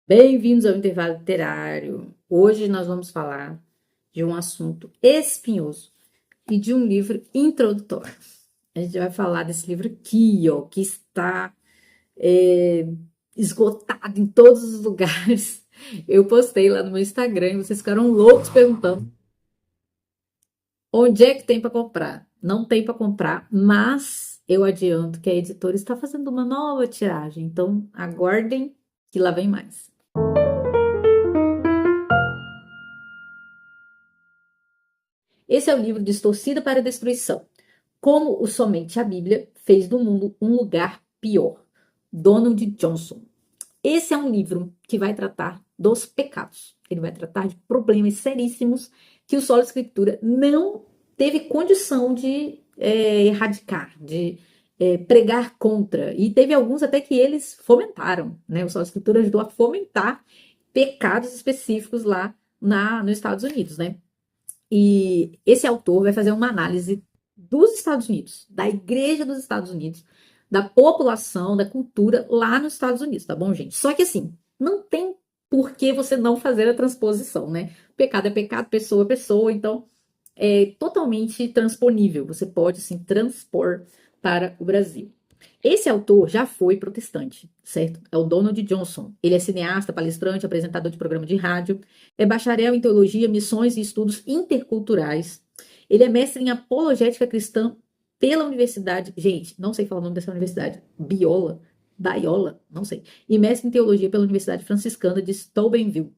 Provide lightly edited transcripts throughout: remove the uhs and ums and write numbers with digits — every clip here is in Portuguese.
Bem-vindos ao Intervalo Literário. Hoje nós vamos falar de um assunto espinhoso e de um livro introdutório. A gente vai falar desse livro aqui, ó, que está esgotado em todos os lugares. Eu postei lá no meu Instagram e vocês ficaram loucos perguntando onde é que tem para comprar. Não tem para comprar, mas eu adianto que a editora está fazendo uma nova tiragem, então aguardem que lá vem mais. Esse é o livro Distorcida para a Destruição. Como o Somente a Bíblia fez do mundo um lugar pior. Donald Johnson. Esse é um livro que vai tratar dos pecados. Ele vai tratar de problemas seríssimos que o Solo Escritura não teve condição de erradicar, de pregar contra. E teve alguns até que eles fomentaram, né? O Solo Escritura ajudou a fomentar pecados específicos lá nos Estados Unidos, né? E esse autor vai fazer uma análise dos Estados Unidos, da Igreja dos Estados Unidos, da população, da cultura lá nos Estados Unidos, tá bom, gente? Só que assim, não tem por que você não fazer a transposição, né? Pecado é pecado, pessoa é pessoa, então é totalmente transponível. Você pode, assim, transpor para o Brasil. Esse autor já foi protestante, certo? É o Donald Johnson. Ele é cineasta, palestrante, apresentador de programa de rádio, é bacharel em teologia, missões e estudos interculturais. Ele é mestre em apologética cristã pela universidade, gente, não sei falar o nome dessa universidade, Biola, não sei, e mestre em teologia pela Universidade Franciscana de Steubenville.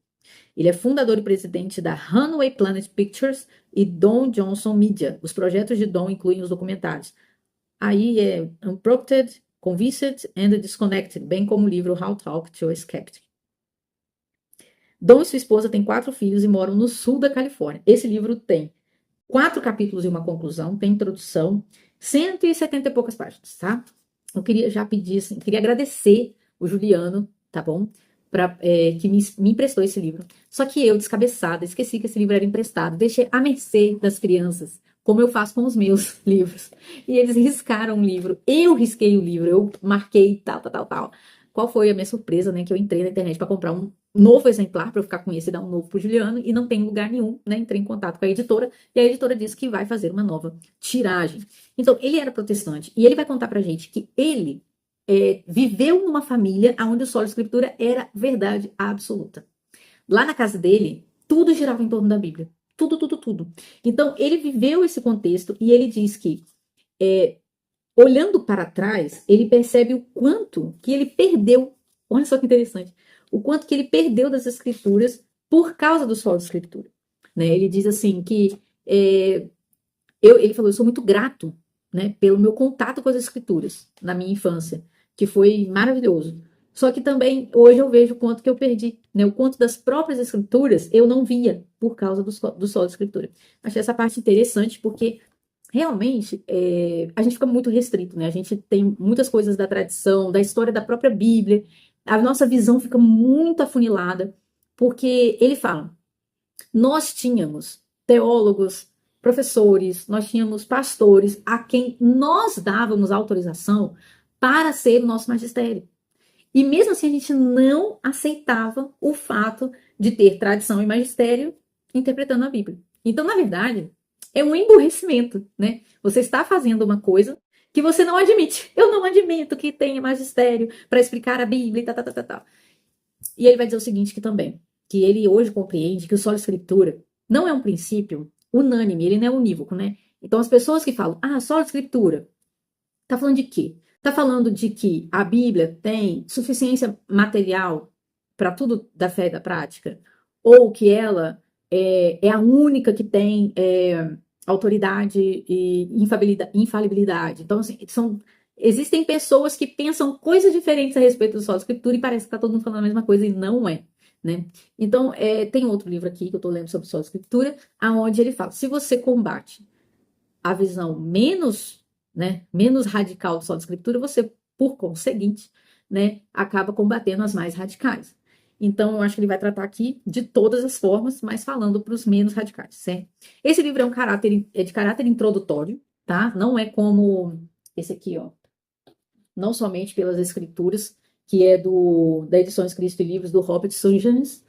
Ele é fundador e presidente da Runway Planet Pictures e Don Johnson Media. Os projetos de Don incluem os documentários Aí é Unprompted, Convinced and Disconnected, bem como o livro How to Talk to a Skeptic. Dom e sua esposa têm 4 filhos e moram no sul da Califórnia. Esse livro tem 4 capítulos e uma conclusão, tem introdução, 170 e poucas páginas, tá? Eu queria já pedir, assim, queria agradecer o Juliano, tá bom? Que me emprestou esse livro. Só que eu, descabeçada, esqueci que esse livro era emprestado, deixei à mercê das crianças, como eu faço com os meus livros. E eles riscaram o livro, eu risquei o livro, eu marquei tal. Qual foi a minha surpresa, né? Que eu entrei na internet para comprar um novo exemplar, para eu ficar com esse e dar um novo pro Juliano, e não tem lugar nenhum, né? Entrei em contato com a editora, e a editora disse que vai fazer uma nova tiragem. Então, ele era protestante, e ele vai contar pra gente que ele viveu numa família onde o solo escritura era verdade absoluta. Lá na casa dele, tudo girava em torno da Bíblia. Tudo. Então, ele viveu esse contexto e ele diz que, olhando para trás, ele percebe o quanto que ele perdeu. Olha só que interessante. O quanto que ele perdeu das escrituras por causa do solo escritura. Né? Ele diz assim que ele falou, eu sou muito grato, né, pelo meu contato com as escrituras na minha infância, que foi maravilhoso. Só que também hoje eu vejo o quanto que eu perdi, né? O quanto das próprias escrituras eu não via por causa do solo escritura. Achei essa parte interessante porque realmente a gente fica muito restrito, né? A gente tem muitas coisas da tradição, da história da própria Bíblia, a nossa visão fica muito afunilada, porque ele fala, nós tínhamos teólogos, professores, nós tínhamos pastores a quem nós dávamos autorização para ser o nosso magistério. E mesmo assim a gente não aceitava o fato de ter tradição e magistério interpretando a Bíblia. Então, na verdade, é um emburrecimento, né? Você está fazendo uma coisa que você não admite. Eu não admito que tenha magistério para explicar a Bíblia e tal. E ele vai dizer o seguinte que também, que ele hoje compreende que o solo escritura não é um princípio unânime, ele não é unívoco, né? Então as pessoas que falam, solo escritura, tá falando de quê? Tá falando de que a Bíblia tem suficiência material para tudo da fé e da prática? Ou que ela é a única que tem autoridade e infalibilidade? Então, assim, existem pessoas que pensam coisas diferentes a respeito do solo escritura e parece que está todo mundo falando a mesma coisa e não é, né? Então, tem outro livro aqui que eu estou lendo sobre solo escritura, aonde ele fala, se você combate a visão menos radical do solo escritura, você, por conseguinte, né, acaba combatendo as mais radicais. Então, eu acho que ele vai tratar aqui de todas as formas, mas falando para os menos radicais, certo? Esse livro é de caráter introdutório, tá? Não é como esse aqui, ó. Não somente pelas escrituras que é da Edições Cristo e Livros, do Robert Sungenes,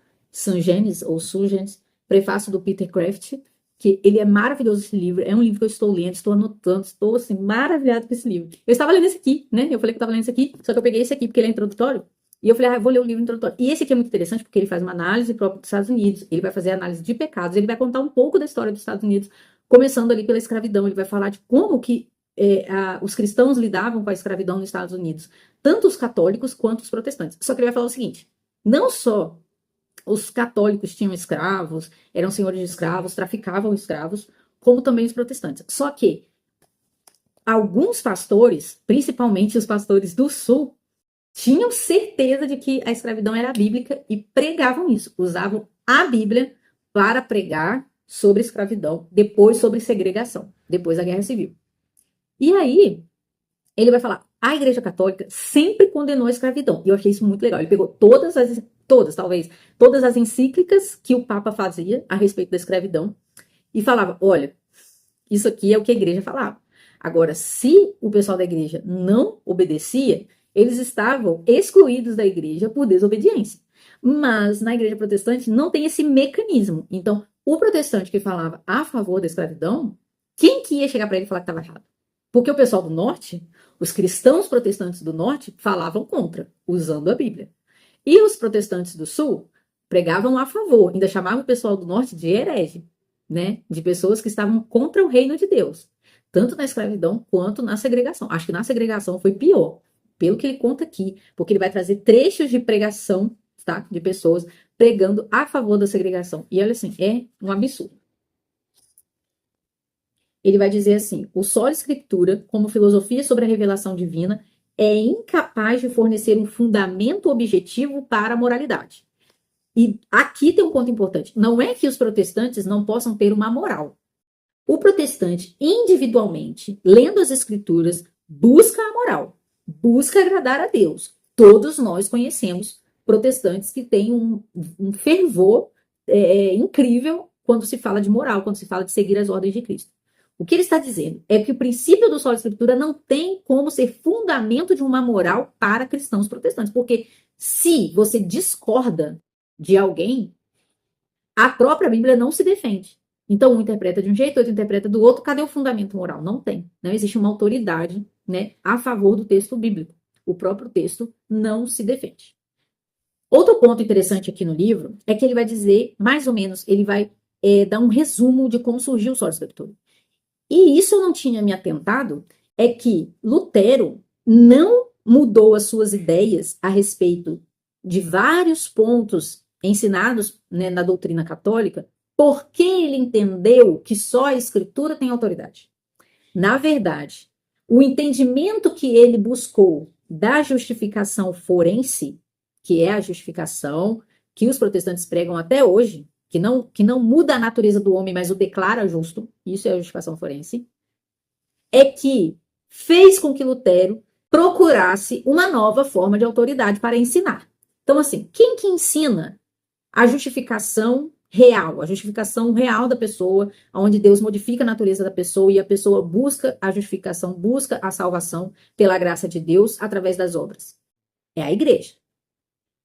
prefácio do Peter Kraft, que ele é maravilhoso esse livro, é um livro que eu estou lendo, estou anotando, estou assim, maravilhado com esse livro. Eu estava lendo esse aqui, né? Eu falei que eu estava lendo esse aqui, só que eu peguei esse aqui porque ele é introdutório, e eu falei, eu vou ler o livro introdutório. E esse aqui é muito interessante porque ele faz uma análise própria dos Estados Unidos, ele vai fazer análise de pecados, ele vai contar um pouco da história dos Estados Unidos, começando ali pela escravidão, ele vai falar de como que os cristãos lidavam com a escravidão nos Estados Unidos, tanto os católicos quanto os protestantes. Só que ele vai falar o seguinte, não só os católicos tinham escravos, eram senhores de escravos, traficavam escravos, como também os protestantes. Só que alguns pastores, principalmente os pastores do sul, tinham certeza de que a escravidão era bíblica e pregavam isso, usavam a Bíblia para pregar sobre escravidão, depois sobre segregação, depois da Guerra Civil. E aí, ele vai falar, a Igreja Católica sempre condenou a escravidão. E eu achei isso muito legal. Ele pegou todas as encíclicas que o Papa fazia a respeito da escravidão e falava, olha, isso aqui é o que a igreja falava. Agora, se o pessoal da igreja não obedecia, eles estavam excluídos da igreja por desobediência. Mas na igreja protestante não tem esse mecanismo. Então, o protestante que falava a favor da escravidão, quem que ia chegar para ele e falar que estava errado? Porque o pessoal do norte, os cristãos protestantes do norte, falavam contra, usando a Bíblia. E os protestantes do sul pregavam a favor, ainda chamavam o pessoal do norte de herege, né? De pessoas que estavam contra o reino de Deus, tanto na escravidão quanto na segregação. Acho que na segregação foi pior, pelo que ele conta aqui, porque ele vai trazer trechos de pregação, tá? De pessoas pregando a favor da segregação. E olha assim, é um absurdo. Ele vai dizer assim, o Sola Escritura, como filosofia sobre a revelação divina, é incapaz de fornecer um fundamento objetivo para a moralidade. E aqui tem um ponto importante. Não é que os protestantes não possam ter uma moral. O protestante, individualmente, lendo as escrituras, busca a moral, busca agradar a Deus. Todos nós conhecemos protestantes que têm um fervor incrível quando se fala de moral, quando se fala de seguir as ordens de Cristo. O que ele está dizendo é que o princípio do Sola Escritura não tem como ser fundamento de uma moral para cristãos protestantes, porque se você discorda de alguém, a própria Bíblia não se defende. Então, um interpreta de um jeito, outro interpreta do outro. Cadê o fundamento moral? Não tem. Não existe uma autoridade, né, a favor do texto bíblico. O próprio texto não se defende. Outro ponto interessante aqui no livro é que ele vai dizer, mais ou menos, ele vai dar um resumo de como surgiu o Sola Escritura. E isso eu não tinha me atentado, é que Lutero não mudou as suas ideias a respeito de vários pontos ensinados, né, na doutrina católica, porque ele entendeu que só a Escritura tem autoridade. Na verdade, o entendimento que ele buscou da justificação forense, que é a justificação que os protestantes pregam até hoje, que não muda a natureza do homem, mas o declara justo, isso é a justificação forense, é que fez com que Lutero procurasse uma nova forma de autoridade para ensinar. Então, assim, quem que ensina a justificação real da pessoa, onde Deus modifica a natureza da pessoa e a pessoa busca a justificação, busca a salvação pela graça de Deus através das obras? É a igreja,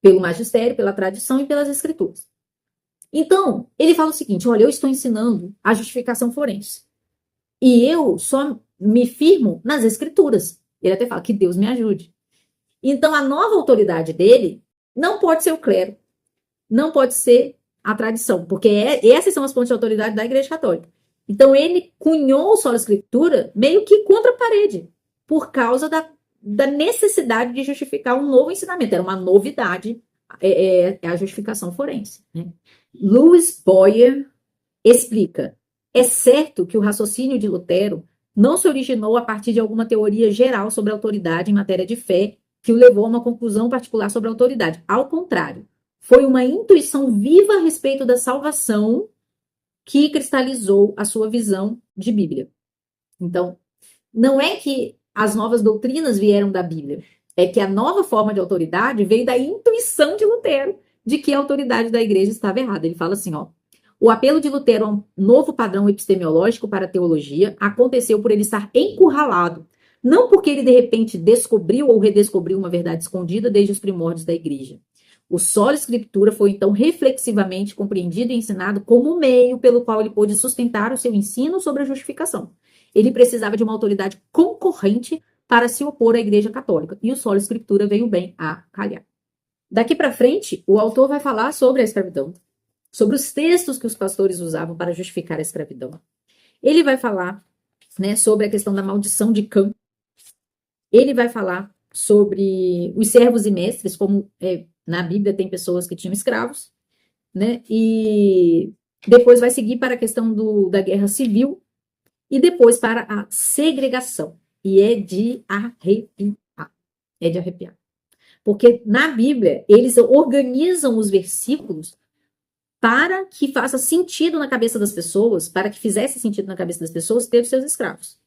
pelo magistério, pela tradição e pelas escrituras. Então, ele fala o seguinte, olha, eu estou ensinando a justificação forense. E eu só me firmo nas escrituras. Ele até fala que Deus me ajude. Então, a nova autoridade dele não pode ser o clero, não pode ser a tradição, porque essas são as fontes de autoridade da Igreja Católica. Então, ele cunhou o Sola Escritura meio que contra a parede, por causa da necessidade de justificar um novo ensinamento. Era uma novidade, a justificação forense, né? Louis Boyer explica, é certo que o raciocínio de Lutero não se originou a partir de alguma teoria geral sobre a autoridade em matéria de fé que o levou a uma conclusão particular sobre a autoridade. Ao contrário, foi uma intuição viva a respeito da salvação que cristalizou a sua visão de Bíblia. Então, não é que as novas doutrinas vieram da Bíblia, é que a nova forma de autoridade veio da intuição de Lutero, de que a autoridade da igreja estava errada. Ele fala assim, ó, o apelo de Lutero a um novo padrão epistemológico para a teologia aconteceu por ele estar encurralado Não porque ele, de repente, descobriu ou redescobriu uma verdade escondida desde os primórdios da igreja. O solo escritura foi, então, reflexivamente compreendido e ensinado como meio pelo qual ele pôde sustentar o seu ensino sobre a justificação. Ele precisava de uma autoridade concorrente para se opor à igreja católica. E o solo escritura veio bem a calhar. Daqui para frente, o autor vai falar sobre a escravidão, sobre os textos que os pastores usavam para justificar a escravidão. Ele vai falar, né, sobre a questão da maldição de Cã. Ele vai falar sobre os servos e mestres, como na Bíblia tem pessoas que tinham escravos, né? E depois vai seguir para a questão da guerra civil e depois para a segregação. E é de arrepiar. É de arrepiar. Porque na Bíblia, eles organizam os versículos para que faça sentido na cabeça das pessoas, para que fizesse sentido na cabeça das pessoas ter os seus escravos.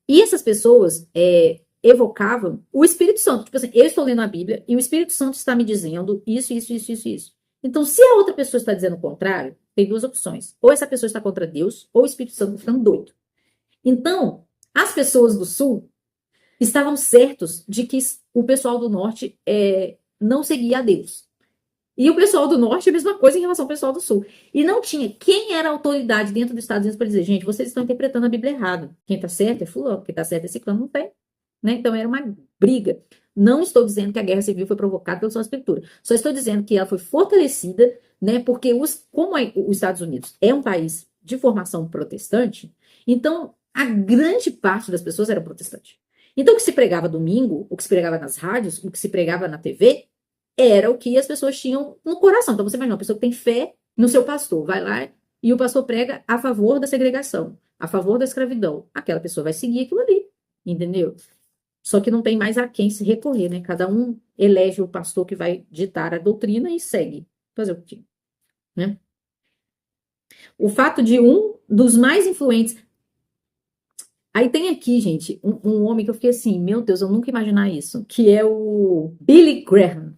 E essas pessoas evocavam o Espírito Santo. Tipo assim, eu estou lendo a Bíblia e o Espírito Santo está me dizendo isso, isso, isso, isso, isso. Então, se a outra pessoa está dizendo o contrário, tem duas opções. Ou essa pessoa está contra Deus, ou o Espírito Santo está ficando doido. Então, as pessoas do Sul estavam certos de que o pessoal do Norte não seguia a Deus. E o pessoal do Norte é a mesma coisa em relação ao pessoal do Sul. E não tinha quem era a autoridade dentro dos Estados Unidos para dizer, gente, vocês estão interpretando a Bíblia errado. Quem está certo é fulano, quem está certo é ciclano, não tem. Né? Então era uma briga. Não estou dizendo que a guerra civil foi provocada pela sua escritura. Só estou dizendo que ela foi fortalecida, né? Porque como os Estados Unidos é um país de formação protestante, então a grande parte das pessoas era protestante. Então o que se pregava domingo, o que se pregava nas rádios, o que se pregava na TV, era o que as pessoas tinham no coração. Então você imagina, uma pessoa que tem fé no seu pastor, vai lá e o pastor prega a favor da segregação, a favor da escravidão. Aquela pessoa vai seguir aquilo ali, entendeu? Só que não tem mais a quem se recorrer, né? Cada um elege o pastor que vai ditar a doutrina e segue. Fazer o quê? Né? O fato de um dos mais influentes... Aí tem aqui, gente, um homem que eu fiquei assim, meu Deus, eu nunca ia imaginar isso, que é o Billy Graham.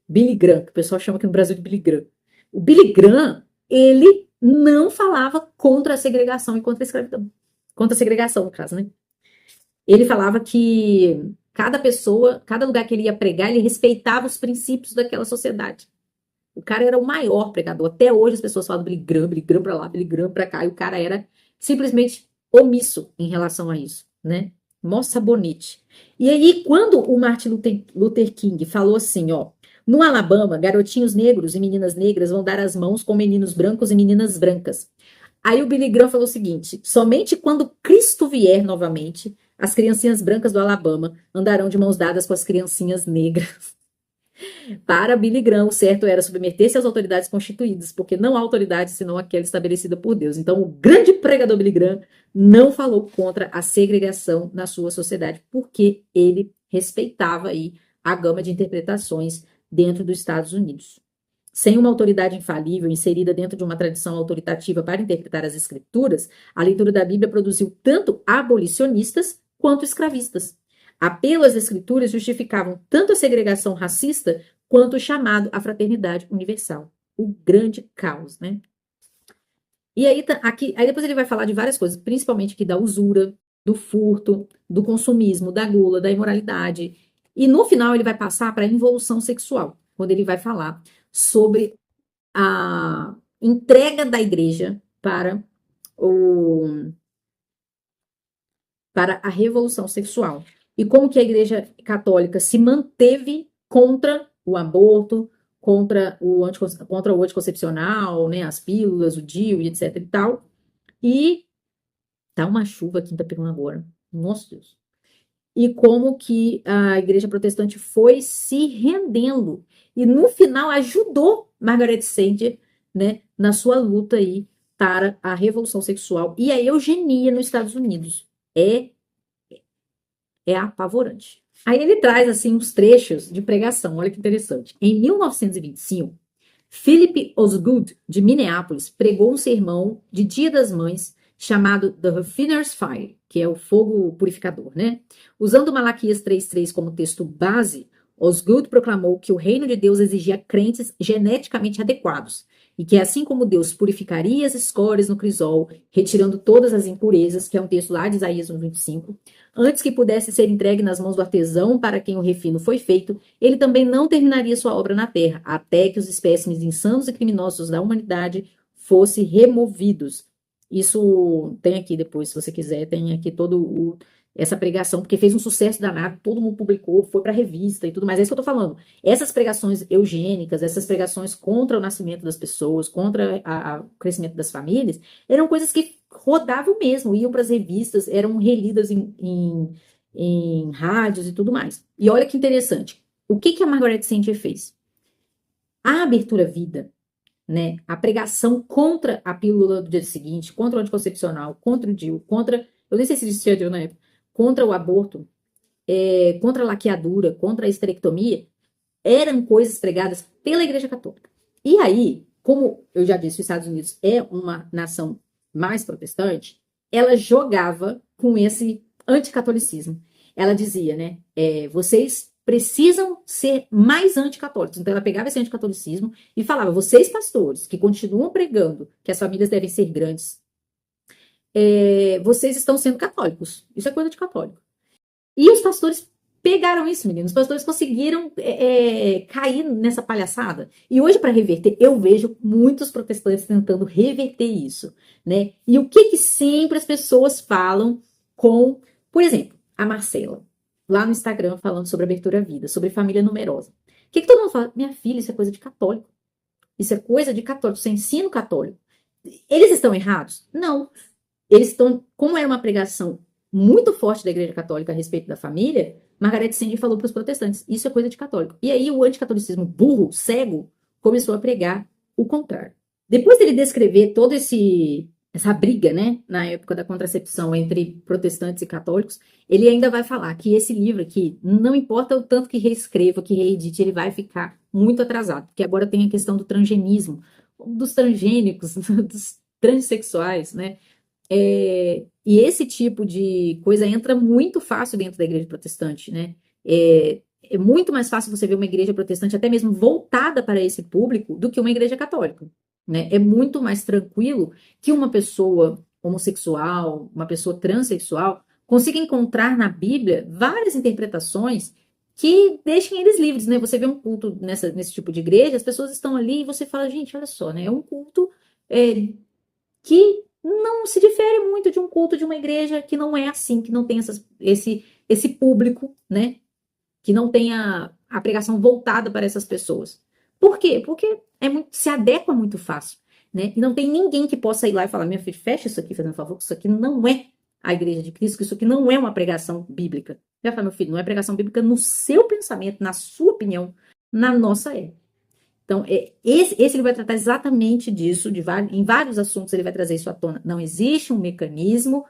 Billy Graham, que o pessoal chama aqui no Brasil de Billy Graham. O Billy Graham, ele não falava contra a segregação e contra a escravidão. Contra a segregação, no caso, né? Ele falava que cada pessoa, cada lugar que ele ia pregar, ele respeitava os princípios daquela sociedade. O cara era o maior pregador. Até hoje as pessoas falam Billy Graham pra lá, Billy Graham pra cá. E o cara era simplesmente omisso em relação a isso, né? Mó sabonete. E aí, quando o Martin Luther King falou assim, ó, no Alabama, garotinhos negros e meninas negras vão dar as mãos com meninos brancos e meninas brancas. Aí o Billy Graham falou o seguinte, somente quando Cristo vier novamente, as criancinhas brancas do Alabama andarão de mãos dadas com as criancinhas negras. Para Billy Graham, o certo era submeter-se às autoridades constituídas, porque não há autoridade senão aquela estabelecida por Deus. Então, o grande pregador Billy Graham não falou contra a segregação na sua sociedade, porque ele respeitava aí a gama de interpretações dentro dos Estados Unidos. Sem uma autoridade infalível inserida dentro de uma tradição autoritativa para interpretar as escrituras, a leitura da Bíblia produziu tanto abolicionistas quanto escravistas. Apelo às escrituras justificavam tanto a segregação racista quanto o chamado à fraternidade universal. O grande caos, né? E aí, aí depois ele vai falar de várias coisas, principalmente aqui da usura, do furto, do consumismo, da gula, da imoralidade. E no final ele vai passar para a involução sexual, quando ele vai falar sobre a entrega da igreja para a revolução sexual. E como que a igreja católica se manteve contra o aborto, contra o anticoncepcional, né, as pílulas, o DIU e etc e tal. E tá uma chuva aqui, tá pegando agora. Nossa Deus. E como que a igreja protestante foi se rendendo. E no final ajudou Margaret Sanger, né, na sua luta aí para a revolução sexual e a eugenia nos Estados Unidos. É apavorante. Aí ele traz assim uns trechos de pregação, olha que interessante. Em 1925, Philip Osgood, de Minneapolis, pregou um sermão de Dia das Mães chamado The Refiner's Fire, que é o fogo purificador, né? Usando Malaquias 3:3 como texto base, Osgood proclamou que o reino de Deus exigia crentes geneticamente adequados e que assim como Deus purificaria as escórias no crisol, retirando todas as impurezas, que é um texto lá de Isaías 1:25, antes que pudesse ser entregue nas mãos do artesão para quem o refino foi feito, ele também não terminaria sua obra na terra, até que os espécimes insanos e criminosos da humanidade fossem removidos. Isso tem aqui depois, se você quiser, tem aqui essa pregação, porque fez um sucesso danado, todo mundo publicou, foi para revista e tudo mais. É isso que eu tô falando. Essas pregações eugênicas, essas pregações contra o nascimento das pessoas, contra o crescimento das famílias, eram coisas que rodavam mesmo, iam para as revistas, eram relidas em rádios e tudo mais. E olha que interessante. O que a Margaret Sanger fez? A abertura vida, né, a pregação contra a pílula do dia seguinte, contra o anticoncepcional, contra o DIU, contra, eu nem sei se existia DIU na época, contra o aborto, contra a laqueadura, contra a esterectomia, eram coisas pregadas pela Igreja Católica. E aí, como eu já disse, os Estados Unidos é uma nação mais protestante, ela jogava com esse anticatolicismo. Ela dizia, né, vocês precisam ser mais anticatólicos. Então ela pegava esse anticatolicismo e falava, vocês pastores que continuam pregando que as famílias devem ser grandes, vocês estão sendo católicos. Isso é coisa de católico. E os pastores pegaram isso, meninos. Os pastores conseguiram cair nessa palhaçada. E hoje, para reverter, eu vejo muitos protestantes tentando reverter isso, né? E o que sempre as pessoas falam com, por exemplo, a Marcela, lá no Instagram, falando sobre abertura à vida, sobre família numerosa. O que todo mundo fala? Minha filha, isso é coisa de católico. Isso é coisa de católico, isso é ensino católico. Eles estão errados? Não. Eles estão, como era uma pregação muito forte da Igreja Católica a respeito da família, Margaret Sanger falou para os protestantes, isso é coisa de católico. E aí o anticatolicismo burro, cego, começou a pregar o contrário. Depois dele descrever toda essa briga, né, na época da contracepção entre protestantes e católicos, ele ainda vai falar que esse livro aqui, não importa o tanto que reescreva, que reedite, ele vai ficar muito atrasado, porque agora tem a questão do transgenismo, dos transgênicos, dos transexuais, né, e esse tipo de coisa entra muito fácil dentro da igreja protestante, né? É muito mais fácil você ver uma igreja protestante até mesmo voltada para esse público do que uma igreja católica, né? É muito mais tranquilo que uma pessoa homossexual, uma pessoa transexual, consiga encontrar na Bíblia várias interpretações que deixem eles livres, né? Você vê um culto nesse tipo de igreja, as pessoas estão ali e você fala, gente, olha só, né? É um culto que não se difere muito de um culto de uma igreja que não é assim, que não tem esse público, né? Que não tem a pregação voltada para essas pessoas. Por quê? Porque se adequa muito fácil, né? E não tem ninguém que possa ir lá e falar, minha filha, fecha isso aqui, fazendo favor, que isso aqui não é a igreja de Cristo, que isso aqui não é uma pregação bíblica. Já fala, meu filho, não é pregação bíblica no seu pensamento, na sua opinião, na nossa é. Então, esse ele vai tratar exatamente disso, em vários assuntos ele vai trazer isso à tona. Não existe um mecanismo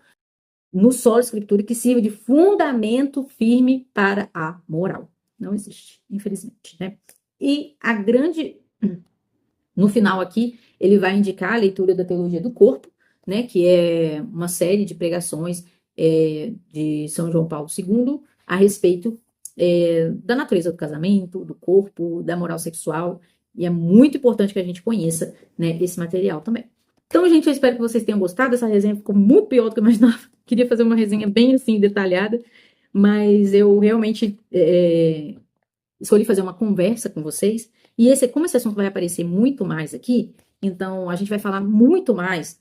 no solo escritura que sirva de fundamento firme para a moral. Não existe, infelizmente, né? E no final aqui, ele vai indicar a leitura da Teologia do Corpo, né? Que é uma série de pregações de São João Paulo II a respeito da natureza do casamento, do corpo, da moral sexual. E é muito importante que a gente conheça, né, esse material também. Então, gente, eu espero que vocês tenham gostado. Essa resenha ficou muito pior do que eu imaginava. Queria fazer uma resenha bem assim, detalhada, mas eu realmente escolhi fazer uma conversa com vocês. E como esse assunto vai aparecer muito mais aqui, então a gente vai falar muito mais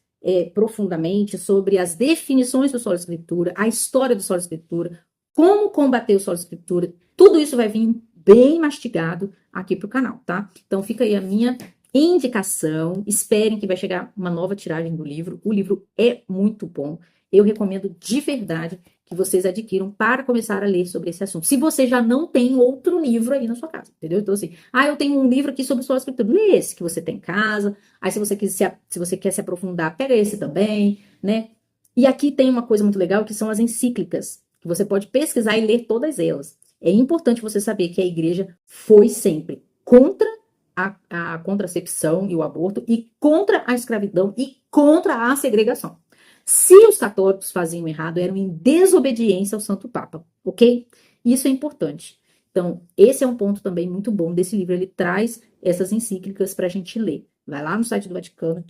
profundamente sobre as definições do solo escritura, a história do solo escritura, como combater o solo escritura. Tudo isso vai vir bem mastigado aqui para o canal, tá? Então fica aí a minha indicação. Esperem que vai chegar uma nova tiragem do livro. O livro é muito bom. Eu recomendo de verdade que vocês adquiram para começar a ler sobre esse assunto. Se você já não tem outro livro aí na sua casa, entendeu? Então assim, eu tenho um livro aqui sobre solo escritura. Lê esse que você tem em casa. Aí se você quer se aprofundar, pega esse também, né? E aqui tem uma coisa muito legal que são as encíclicas, que você pode pesquisar e ler todas elas. É importante você saber que a igreja foi sempre contra a contracepção e o aborto, e contra a escravidão, e contra a segregação. Se os católicos faziam errado, eram em desobediência ao Santo Papa, ok? Isso é importante. Então, esse é um ponto também muito bom desse livro. Ele traz essas encíclicas para a gente ler. Vai lá no site do Vaticano,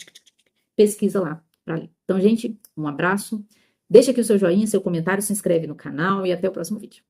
pesquisa lá para ler. Então, gente, um abraço. Deixa aqui o seu joinha, seu comentário, se inscreve no canal e até o próximo vídeo.